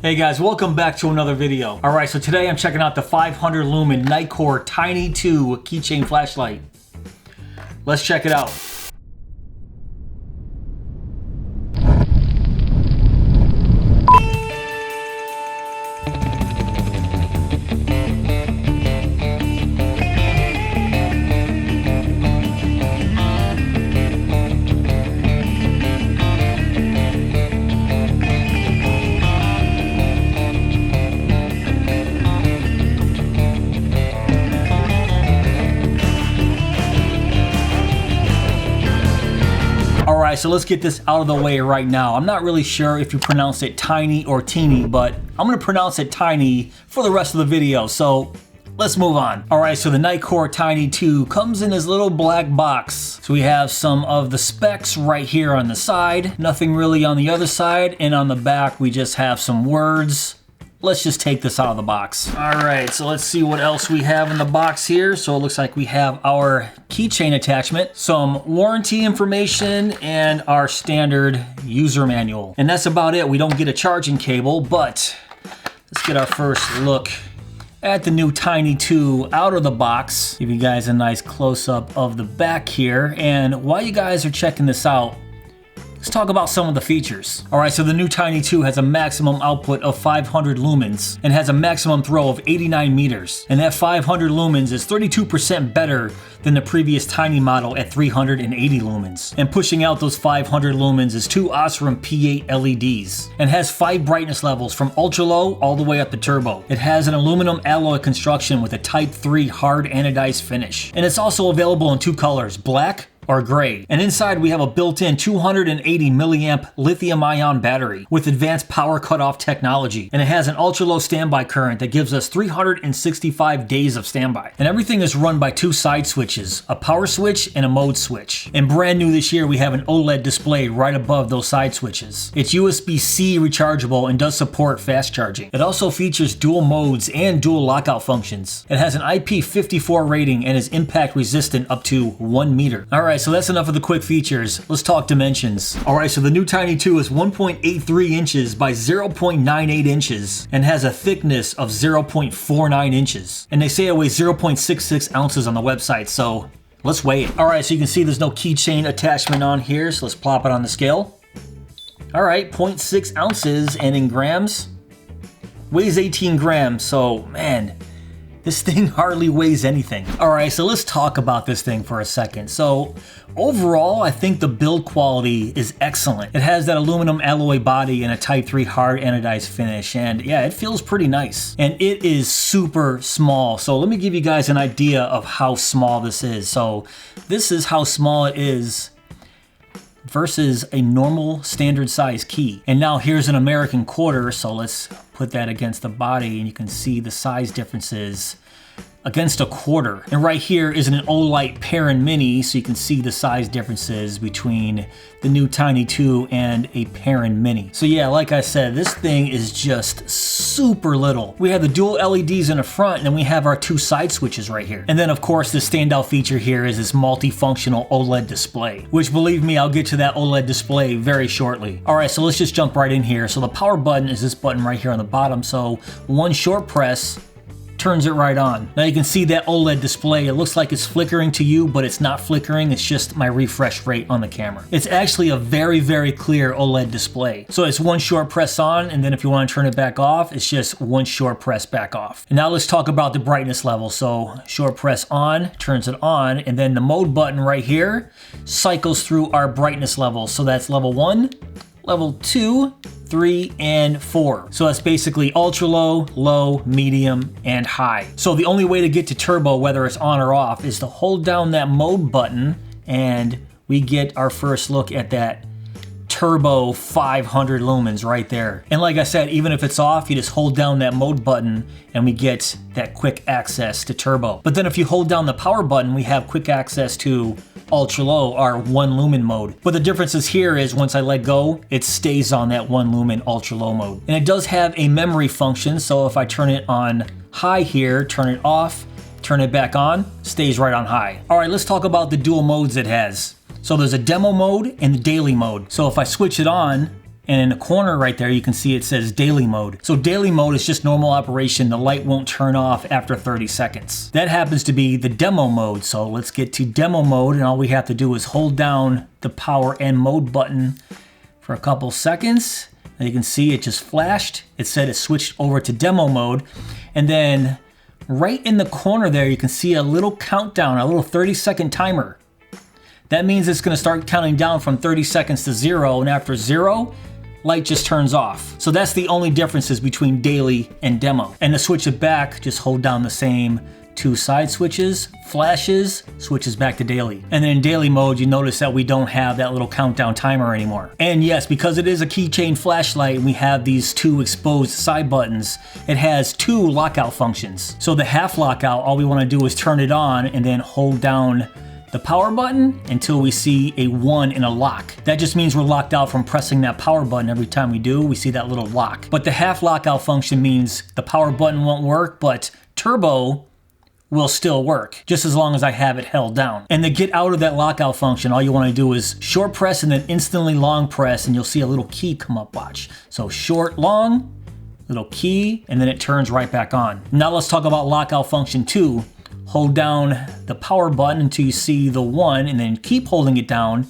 Hey guys, welcome back to another video. Alright, so today I'm checking out the 500 lumen Nitecore TINI 2 keychain flashlight. Let's check it out. Alright, so let's get this out of the way right now. I'm not really sure if you pronounce it tiny or teeny, but I'm going to pronounce it tiny for the rest of the video, so let's move on. Alright, so the Nitecore TINI 2 comes in this little black box. So we have some of the specs right here on the side, nothing really on the other side, and on the back we just have some words. Let's just take this out of the box. All right, so let's see what else we have in the box here. So it looks like we have our keychain attachment, some warranty information, and our standard user manual. And that's about it. We don't get a charging cable, but let's get our first look at the new TINI 2 out of the box. Give you guys a nice close-up of the back here. And while you guys are checking this out, let's talk about some of the features. Alright, so the new TINI 2 has a maximum output of 500 lumens and has a maximum throw of 89 meters. And that 500 lumens is 32% better than the previous TINI model at 380 lumens. And pushing out those 500 lumens is two Osram P8 LEDs and has 5 brightness levels from ultra low all the way up to turbo. It has an aluminum alloy construction with a Type 3 hard anodized finish. And it's also available in 2 colors, black or gray. And inside we have a built-in 280 milliamp lithium-ion battery with advanced power cutoff technology. And it has an ultra-low standby current that gives us 365 days of standby. And everything is run by 2 side switches, a power switch and a mode switch. And brand new this year, we have an OLED display right above those side switches. It's USB-C rechargeable and does support fast charging. It also features dual modes and dual lockout functions. It has an IP54 rating and is impact resistant up to 1 meter. Alright, so that's enough of the quick features. Let's talk dimensions. Alright, so the new TINI 2 is 1.83 inches by 0.98 inches and has a thickness of 0.49 inches. And they say it weighs 0.66 ounces on the website, so let's weigh it. Alright, so you can see there's no keychain attachment on here, so let's plop it on the scale. Alright, 0.6 ounces, and in grams, weighs 18 grams, so man, this thing hardly weighs anything. Alright, so let's talk about this thing for a second. So overall, I think the build quality is excellent. It has that aluminum alloy body and a Type 3 hard anodized finish, and yeah, it feels pretty nice. And it is super small. So let me give you guys an idea of how small this is. So this is how small it is versus a normal standard size key. And now here's an American quarter, so let's put that against the body and you can see the size differences against a quarter. And right here is an OLED Parent Mini, so you can see the size differences between the new TINI 2 and a Parent Mini. So yeah, like I said, this thing is just super little. We have the dual LEDs in the front, and then we have our 2 side switches right here. And then of course the standout feature here is this multifunctional OLED display, which believe me, I'll get to that OLED display very shortly. Alright, so let's just jump right in here. So the power button is this button right here on the bottom, so one short press turns it right on. Now you can see that OLED display. It looks like it's flickering to you, but it's not flickering. It's just my refresh rate on the camera. It's actually a very, very clear OLED display. So it's one short press on, and then if you want to turn it back off, it's just one short press back off. And now let's talk about the brightness level. So short press on, turns it on, and then the mode button right here cycles through our brightness levels. So that's level 1, level 2, 3, and 4. So that's basically ultra low, low, medium, and high. So the only way to get to turbo, whether it's on or off, is to hold down that mode button, and we get our first look at that turbo 500 lumens right there. And like I said, even if it's off, you just hold down that mode button and we get that quick access to turbo. But then if you hold down the power button, we have quick access to ultra low, our 1 lumen mode. But the differences here is once I let go, it stays on that 1 lumen ultra low mode. And it does have a memory function, so if I turn it on high here, turn it off, turn it back on, stays right on high. All right, let's talk about the dual modes it has. So there's a demo mode and the daily mode. So if I switch it on, And in the corner right there, you can see it says daily mode. So daily mode is just normal operation. The light won't turn off after 30 seconds. That happens to be the demo mode. So let's get to demo mode, and all we have to do is hold down the power and mode button for a couple seconds. And you can see it just flashed. It said it switched over to demo mode. And then right in the corner there, you can see a little countdown, a little 30-second timer. That means it's gonna start counting down from 30 seconds to 0, and after 0, light just turns off. So that's the only differences between daily and demo. And to switch it back, just hold down the same 2 side switches, flashes, switches back to daily. And then in daily mode, you notice that we don't have that little countdown timer anymore. And yes, because it is a keychain flashlight and we have these 2 exposed side buttons, it has 2 lockout functions. So the half lockout, all we wanna do is turn it on and then hold down the power button until we see a 1 in a lock. That just means we're locked out from pressing that power button. Every time we do, we see that little lock. But the half lockout function means the power button won't work, but turbo will still work, just as long as I have it held down. And to get out of that lockout function, all you wanna do is short press and then instantly long press, and you'll see a little key come up, watch. So short, long, little key, and then it turns right back on. Now let's talk about lockout function 2. Hold down the power button until you see the 1, and then keep holding it down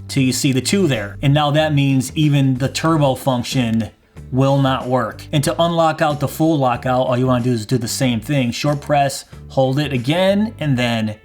till you see the 2 there. And now that means even the turbo function will not work. And to unlock out the full lockout, all you want to do is do the same thing. Short press, hold it again, and then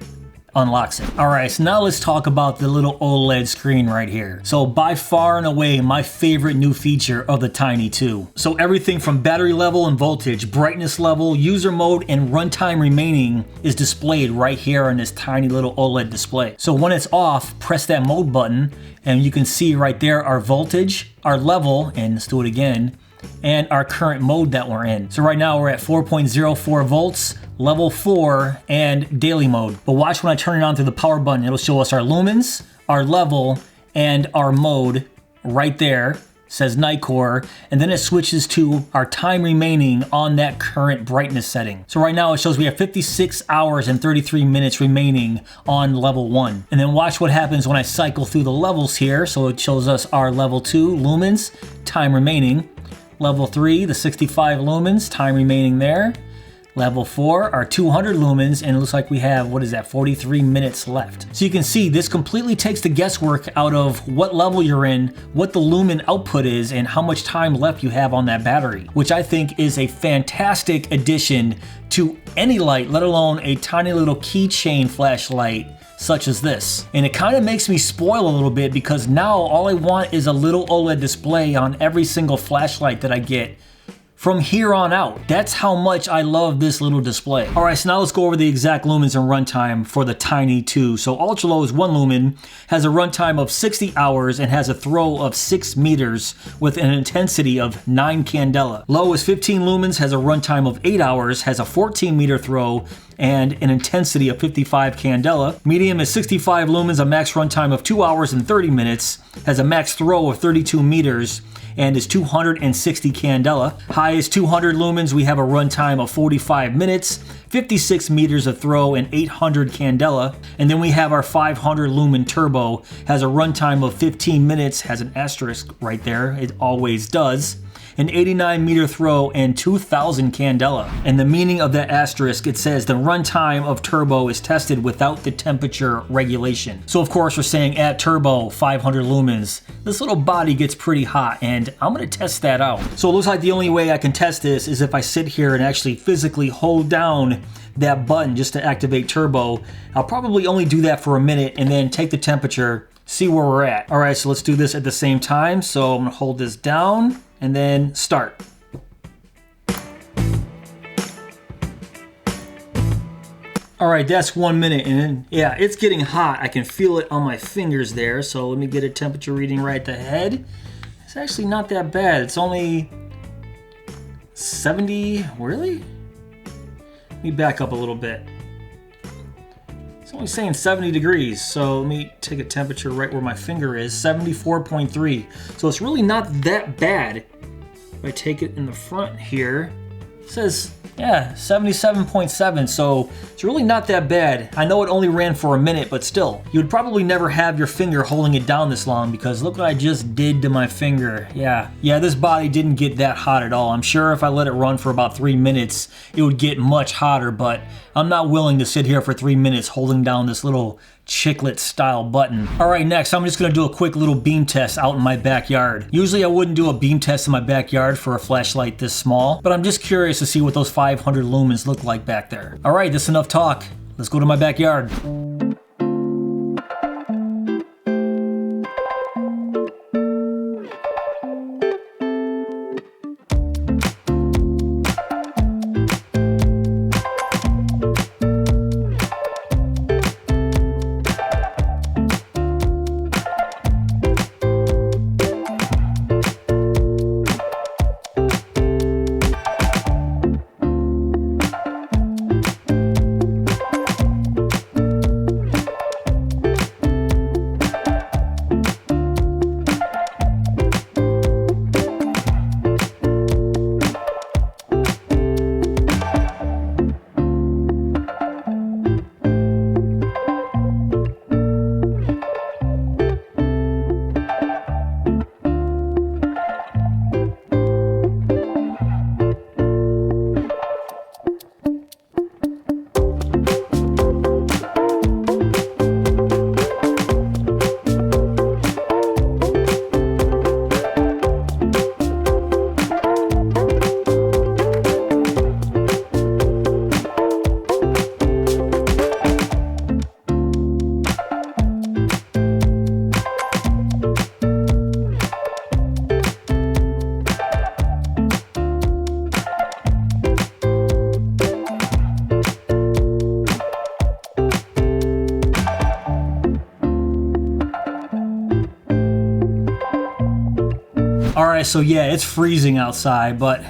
unlocks it. All right, so now let's talk about the little OLED screen right here. So by far and away, my favorite new feature of the Tiny 2. So everything from battery level and voltage, brightness level, user mode, and runtime remaining is displayed right here on this tiny little OLED display. So when it's off, press that mode button, and you can see right there our voltage, our level, and let's do it again, and our current mode that we're in. So right now we're at 4.04 volts, level 4, and daily mode. But watch when I turn it on to the power button, it'll show us our lumens, our level, and our mode right there. Says Nitecore, and then it switches to our time remaining on that current brightness setting. So right now it shows we have 56 hours and 33 minutes remaining on level 1. And then watch what happens when I cycle through the levels here. So it shows us our level 2 lumens, time remaining. Level 3, the 65 lumens, time remaining there. Level 4, our 200 lumens, and it looks like we have, what is that, 43 minutes left. So you can see this completely takes the guesswork out of what level you're in, what the lumen output is, and how much time left you have on that battery, which I think is a fantastic addition to any light, let alone a tiny little keychain flashlight such as this. And it kind of makes me spoil a little bit because now all I want is a little OLED display on every single flashlight that I get from here on out. That's how much I love this little display. All right, so now let's go over the exact lumens and runtime for the Tiny 2. So ultra low is 1 lumen, has a runtime of 60 hours, and has a throw of 6 meters with an intensity of 9 candela. Low is 15 lumens, has a runtime of 8 hours, has a 14 meter throw, and an intensity of 55 candela. Medium is 65 lumens, a max runtime of 2 hours and 30 minutes, has a max throw of 32 meters, and is 260 candela. High is 200 lumens. We have a runtime of 45 minutes, 56 meters of throw, and 800 candela. And then we have our 500 lumen turbo, has a runtime of 15 minutes, has an asterisk right there, it always does, an 89 meter throw, and 2000 candela. And the meaning of that asterisk, it says the runtime of turbo is tested without the temperature regulation. So of course we're saying at turbo 500 lumens, this little body gets pretty hot, and I'm gonna test that out. So it looks like the only way I can test this is if I sit here and actually physically hold down that button just to activate turbo. I'll probably only do that for a minute and then take the temperature, see where we're at. All right, so let's do this at the same time. So I'm gonna hold this down and then start. All right, that's 1 minute, and then, yeah, it's getting hot. I can feel it on my fingers there. So let me get a temperature reading right at the head. It's actually not that bad. It's only 70, really? Let me back up a little bit. It's only saying 70 degrees. So let me take a temperature right where my finger is, 74.3. So it's really not that bad. If I take it in the front here, It says, yeah, 77.7, so it's really not that bad. I know it only ran for a minute, but still. You would probably never have your finger holding it down this long because look what I just did to my finger. Yeah, this body didn't get that hot at all. I'm sure if I let it run for about 3 minutes, it would get much hotter, but I'm not willing to sit here for 3 minutes holding down this little chiclet style button. All right, next I'm just gonna do a quick little beam test out in my backyard. Usually I wouldn't do a beam test in my backyard for a flashlight this small, but I'm just curious to see what those 500 lumens look like back there. All right, that's enough talk. Let's go to my backyard. Alright, so yeah, it's freezing outside, but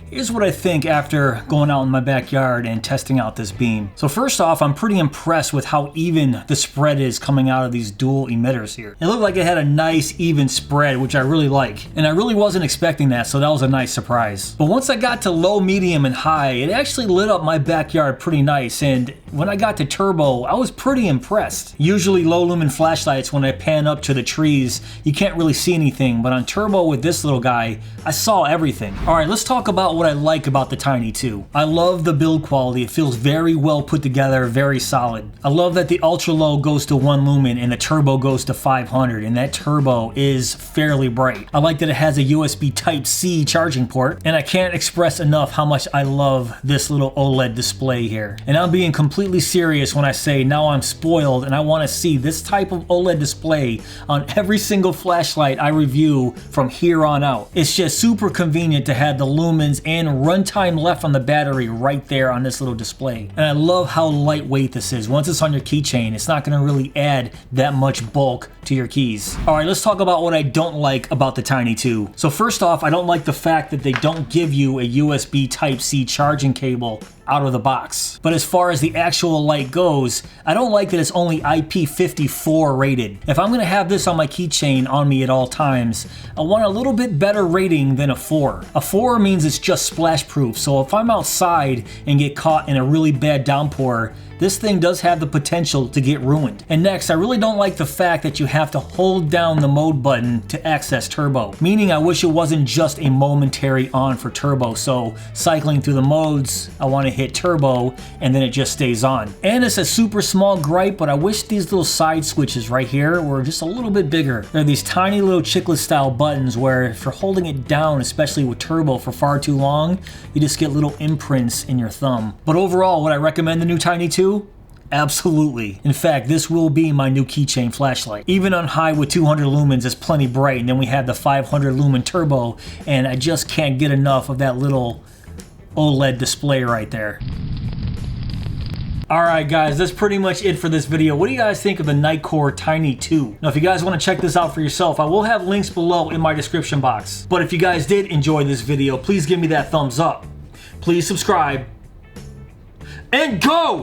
here's what I think after going out in my backyard and testing out this beam. So first off, I'm pretty impressed with how even the spread is coming out of these dual emitters here. It looked like it had a nice even spread, which I really like. And I really wasn't expecting that, so that was a nice surprise. But once I got to low, medium, and high, it actually lit up my backyard pretty nice. And when I got to turbo, I was pretty impressed. Usually low lumen flashlights, when I pan up to the trees, you can't really see anything. But on turbo with this little guy, I saw everything. All right, let's talk about what I like about the Tiny 2. I love the build quality. It feels very well put together, very solid. I love that the ultra low goes to 1 lumen and the turbo goes to 500, and that turbo is fairly bright. I like that it has a USB Type-C charging port, and I can't express enough how much I love this little OLED display here. And I'm being completely serious when I say now I'm spoiled and I want to see this type of OLED display on every single flashlight I review from here on out. It's just super convenient to have the lumens and runtime left on the battery right there on this little display. And I love how lightweight this is. Once it's on your keychain, it's not going to really add that much bulk to your keys. Alright, let's talk about what I don't like about the Tiny 2. So first off, I don't like the fact that they don't give you a USB Type-C charging cable out of the box. But as far as the actual light goes, I don't like that it's only IP54 rated. If I'm gonna have this on my keychain on me at all times, I want a little bit better rating than a 4. A 4 means it's just splash proof, so if I'm outside and get caught in a really bad downpour, this thing does have the potential to get ruined. And next, I really don't like the fact that you have to hold down the mode button to access turbo. Meaning I wish it wasn't just a momentary on for turbo, so cycling through the modes, I want to hit turbo and then it just stays on. And it's a super small gripe, but I wish these little side switches right here were just a little bit bigger. They're these tiny little chiclet style buttons where if you're holding it down, especially with turbo for far too long, you just get little imprints in your thumb. But overall, would I recommend the new Tiny 2? Absolutely. In fact, this will be my new keychain flashlight. Even on high with 200 lumens, it's plenty bright, and then we have the 500 lumen turbo, and I just can't get enough of that little OLED display right there. Alright guys, that's pretty much it for this video. What do you guys think of the Nitecore TINI 2? Now if you guys want to check this out for yourself, I will have links below in my description box. But if you guys did enjoy this video, please give me that thumbs up. Please subscribe. And go!